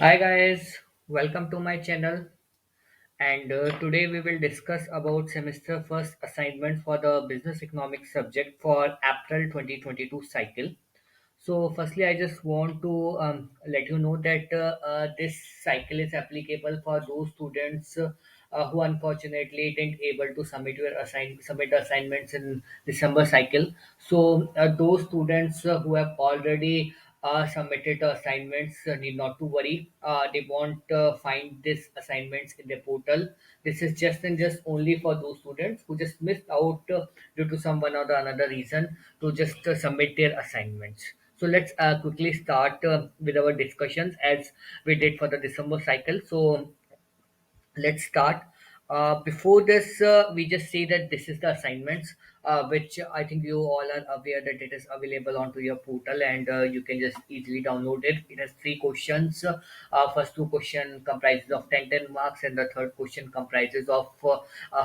Hi guys, welcome to my channel and today we will discuss about semester first assignment for the business economics subject for April 2022 cycle. So, firstly, I just want to let you know that this cycle is applicable for those students who unfortunately didn't able to submit assignments in December cycle. So, those students who have already submitted assignments need not to worry. They won't find this assignments in the portal. This is just and just only for those students who just missed out due to some one or the another reason to just submit their assignments. So let's quickly start with our discussions as we did for the December cycle. So let's start. Before this, we just say that this is the assignments, which I think you all are aware that it is available onto your portal and you can just easily download it. It has three questions. First two question comprises of 10 marks and the third question comprises of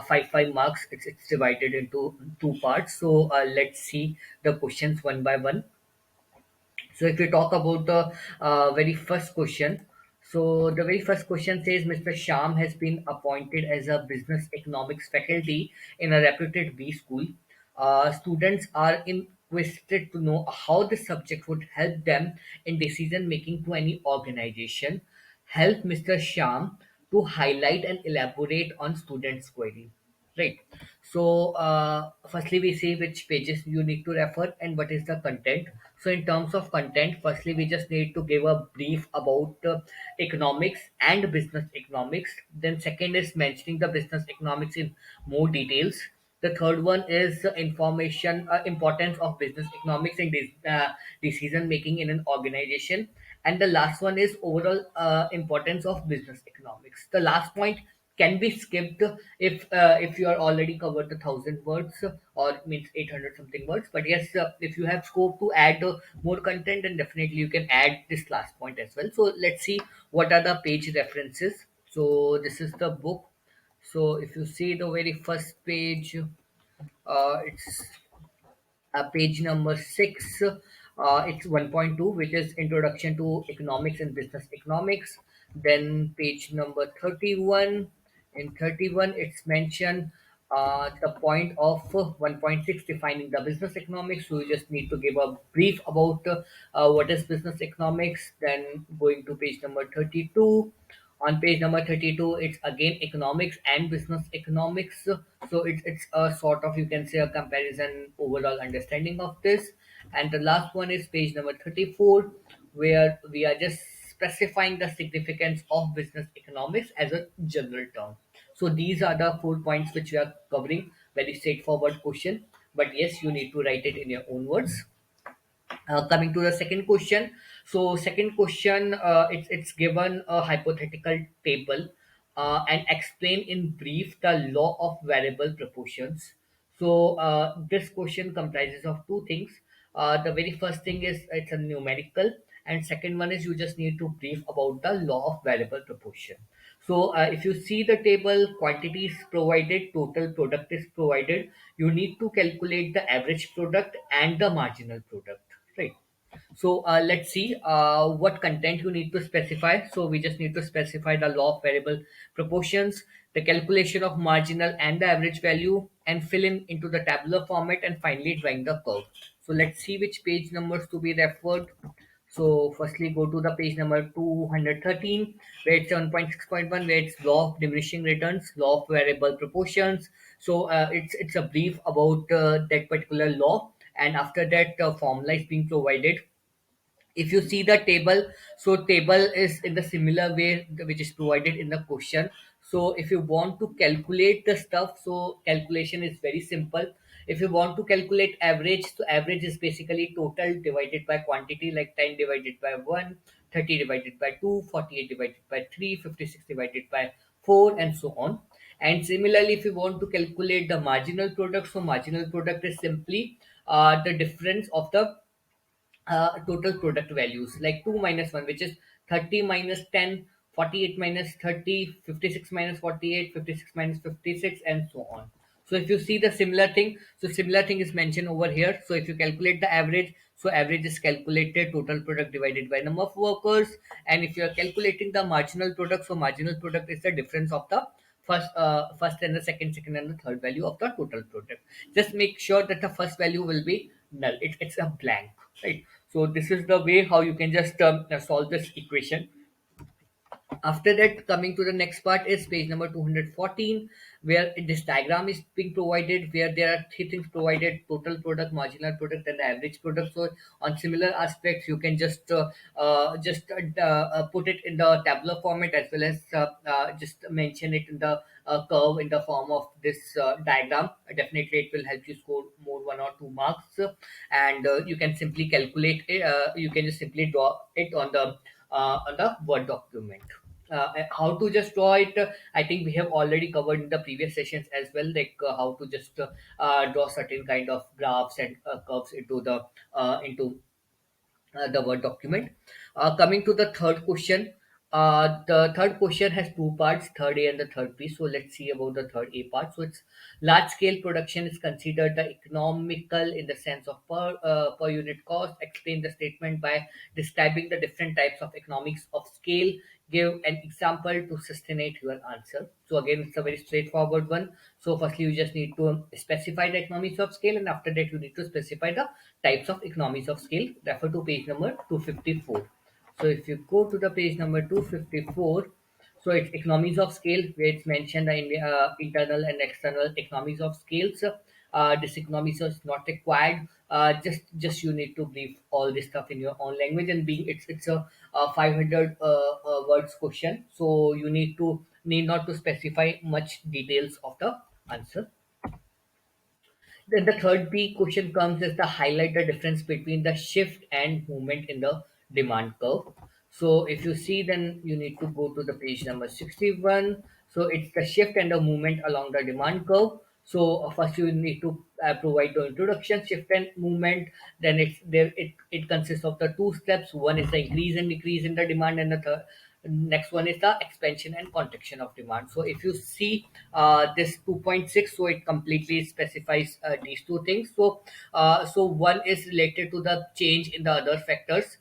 5 marks. It's divided into two parts. So let's see the questions one by one. So if we talk about the very first question, so the very first question says Mr. Sham has been appointed as a business economics faculty in a reputed B school. Students are interested to know how the subject would help them in decision making to any organization. Help Mr. Sham to highlight and elaborate on students' query. Right. So, firstly, we see which pages you need to refer and what is the content. So, in terms of content, firstly, we just need to give a brief about economics and business economics. Then, second is mentioning the business economics in more details. The third one is information importance of business economics in decision making in an organization, and the last one is overall importance of business economics. The last point can be skipped if you are already covered the 1,000 words or means 800 something words. But yes, if you have scope to add more content, then definitely you can add this last point as well. So let's see what are the page references. So this is the book. So if you see the very first page, it's page number 6. It's 1.2, which is Introduction to Economics and Business Economics. Then page number 31. In 31, it's mentioned the point of 1.6, defining the business economics. So you just need to give a brief about what is business economics. Then going to page number 32. On page number 32, it's again economics and business economics. So it's a sort of, you can say, a comparison overall understanding of this. And the last one is page number 34, where we are just specifying the significance of business economics as a general term. So these are the 4 points which we are covering. Very straightforward question, but yes, you need to write it in your own words. Coming to the second question, so second question, it's given a hypothetical table and explain in brief the law of variable proportions. So this question comprises of two things. The very first thing is it's a numerical, and second one is you just need to brief about the law of variable proportion. So if you see the table, quantity is provided, total product is provided. You need to calculate the average product and the marginal product, right? So let's see what content you need to specify. So we just need to specify the law of variable proportions, the calculation of marginal and the average value, and fill in into the tabular format, and finally drawing the curve. So let's see which page numbers to be referred. So firstly, go to the page number 213, where it's 7.6.1, where it's law of diminishing returns, law of variable proportions. So it's a brief about that particular law, and after that, formula is being provided. If you see the table, so table is in the similar way which is provided in the question. So if you want to calculate the stuff, so calculation is very simple. If you want to calculate average, so average is basically total divided by quantity, like 10 divided by 1, 30 divided by 2, 48 divided by 3, 56 divided by 4, and so on. And similarly, if you want to calculate the marginal product, so marginal product is simply the difference of the total product values, like 2 minus 1, which is 30 minus 10, 48 minus 30, 56 minus 48, 56 minus 56, and so on. So if you see the similar thing, so similar thing is mentioned over here. So if you calculate the average, So average is calculated total product divided by number of workers. And if you are calculating the marginal product, so marginal product is the difference of the first and the second and the third value of the total product. Just make sure that the first value will be null. It's a blank, right? So this is the way how you can just solve this equation. After that, coming to the next part is page number 214, where this diagram is being provided, where there are three things provided: total product, marginal product, and the average product. So on similar aspects, you can just put it in the tabular format, as well as just mention it in the curve in the form of this diagram. Definitely it will help you score more 1 or 2 marks. And you can simply calculate it, you can just simply draw it on the Word document. How to just draw it, I think we have already covered in the previous sessions as well, like how to just draw certain kind of graphs and curves into the Word document. Coming to the third question, the third question has two parts, third A and the third B. So let's see about the third A part. So it's large scale production is considered the economical in the sense of per unit cost. Explain the statement by describing the different types of economics of scale. Give an example to sustain your answer. So again, it's a very straightforward one. So firstly, you just need to specify the economies of scale, and after that, you need to specify the types of economies of scale. Refer to page number 254. So if you go to the page number 254, so it's economies of scale, where it's mentioned the internal and external economies of scales. This economies is not required. Just you need to brief all this stuff in your own language, and being it's a 500 words question, so you need not to specify much details of the answer. Then the third B question comes is to highlight the difference between the shift and movement in the demand curve. So if you see, then you need to go to the page number 61. So it's the shift and the movement along the demand curve. So first you need to provide the introduction, shift and movement. Then it consists of the two steps. One is the increase and decrease in the demand, and the next one is the expansion and contraction of demand. So if you see this 2.6, so it completely specifies these two things. So one is related to the change in the other factors,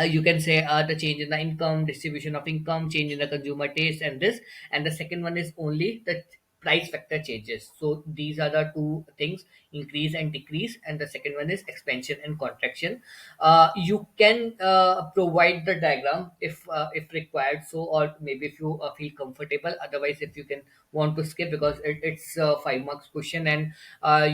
you can say the change in the income, distribution of income, change in the consumer taste, and this. And the second one is only the price factor changes. So these are the two things: increase and decrease. And the second one is expansion and contraction. You can provide the diagram if required, so, or maybe if you feel comfortable. Otherwise, if you can want to skip, because it's a 5 marks question, and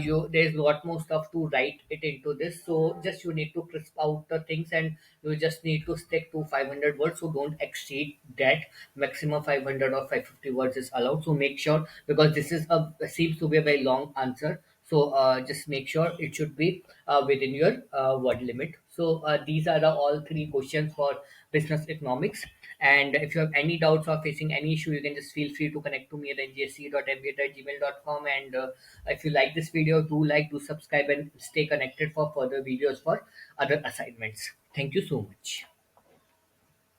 you there's a lot more stuff to write it into this. So just you need to crisp out the things, and you just need to stick to 500 words. So don't exceed that. Maximum 500 or 550 words is allowed. So make sure, because this is a seems to be a very long answer. So just make sure it should be within your word limit. So these are the all three questions for business economics. And if you have any doubts or facing any issue, you can just feel free to connect to me at ngasc.mba@gmail.com. And if you like this video, do subscribe and stay connected for further videos for other assignments. Thank you so much.